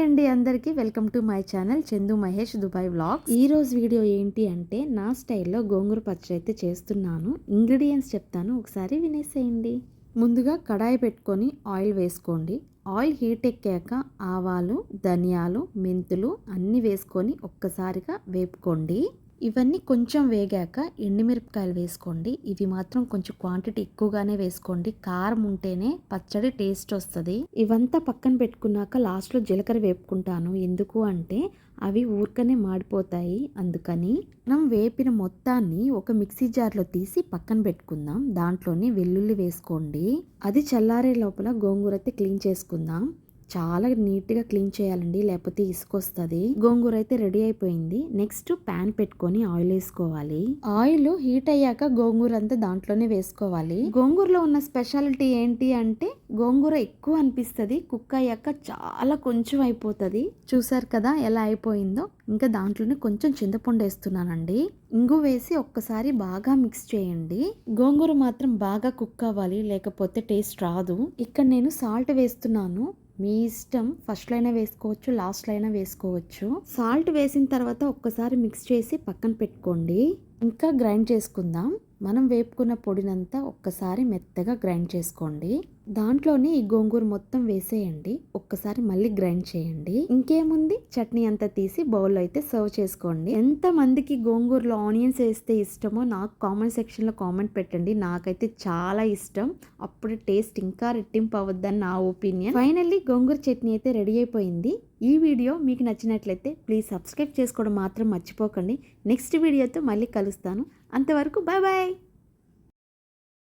అండి అందరికీ welcome to my channel Chandu Mahesh Dubai vlogs. ఈ రోజు వీడియో ఏంటి అంటే నా స్టైల్లో గోంగూర పచ్చడి అయితే చేస్తున్నాను. ఇంగ్రీడియంట్స్ చెప్తాను, ఒకసారి వినేసేయండి. ముందుగా కడాయి పెట్టుకొని ఆయిల్ వేసుకోండి. ఆయిల్ హీట్ ఎక్కాక ఆవాలు, ధనియాలు, మెంతులు అన్నీ వేసుకొని ఒక్కసారిగా వేపుకోండి. ఇవన్నీ కొంచెం వేగాక ఎండుమిరపకాయలు వేసుకోండి. ఇవి మాత్రం కొంచెం క్వాంటిటీ ఎక్కువగానే వేసుకోండి, కారం ఉంటేనే పచ్చడి టేస్ట్ వస్తుంది. ఇవంతా పక్కన పెట్టుకున్నాక లాస్ట్లో జీలకర్ర వేపుకుంటాను. ఎందుకు అంటే అవి ఊరికనే మాడిపోతాయి, అందుకని. మనం వేపిన మొత్తాన్ని ఒక మిక్సీ జార్లో తీసి పక్కన పెట్టుకుందాం. దాంట్లోనే వెల్లుల్లి వేసుకోండి. అది చల్లారే లోపల గోంగూర అయితే క్లీన్ చేసుకుందాం. చాలా నీట్గా క్లీన్ చేయాలండి, లేకపోతే ఇసుకొస్తుంది. గోంగూర అయితే రెడీ అయిపోయింది. నెక్స్ట్ ప్యాన్ పెట్టుకొని ఆయిల్ వేసుకోవాలి. ఆయిల్ హీట్ అయ్యాక గోంగూర అంతా దాంట్లోనే వేసుకోవాలి. గోంగూరలో ఉన్న స్పెషాలిటీ ఏంటి అంటే గోంగూర ఎక్కువ అనిపిస్తుంది, కుక్ అయ్యాక చాలా కొంచెం అయిపోతుంది. చూసారు కదా ఎలా అయిపోయిందో. ఇంకా దాంట్లోనే కొంచెం చింతపండు వేస్తున్నానండి. ఇంగు వేసి ఒక్కసారి బాగా మిక్స్ చేయండి. గోంగూర మాత్రం బాగా కుక్ అవ్వాలి, లేకపోతే టేస్ట్ రాదు. ఇక్కడ నేను సాల్ట్ వేస్తున్నాను. మీ ఇష్టం, ఫస్ట్లో అయినా వేసుకోవచ్చు, లాస్ట్లో అయినా వేసుకోవచ్చు. సాల్ట్ వేసిన తర్వాత ఒక్కసారి మిక్స్ చేసి పక్కన పెట్టుకోండి. ఇంకా గ్రైండ్ చేసుకుందాం. మనం వేపుకున్న పొడినంతా ఒక్కసారి మెత్తగా గ్రైండ్ చేసుకోండి. దాంట్లోనే ఈ గోంగూర మొత్తం వేసేయండి. ఒక్కసారి మళ్ళీ గ్రైండ్ చేయండి. ఇంకేముంది, చట్నీ అంతా తీసి బౌల్లో అయితే సర్వ్ చేసుకోండి. ఎంత మందికి గోంగూరలో ఆనియన్స్ వేస్తే ఇష్టమో నాకు కామెంట్ సెక్షన్లో కామెంట్ పెట్టండి. నాకైతే చాలా ఇష్టం, అప్పుడు టేస్ట్ ఇంకా రెట్టింపు అవద్దని నా ఒపీనియన్. ఫైనల్లీ గోంగూర చట్నీ అయితే రెడీ అయిపోయింది. ఈ వీడియో మీకు నచ్చినట్లయితే ప్లీజ్ సబ్స్క్రైబ్ చేసుకోవడం మాత్రం మర్చిపోకండి. నెక్స్ట్ వీడియోతో మళ్ళీ కలుస్తాను. అంతవరకు బాయ్ బాయ్.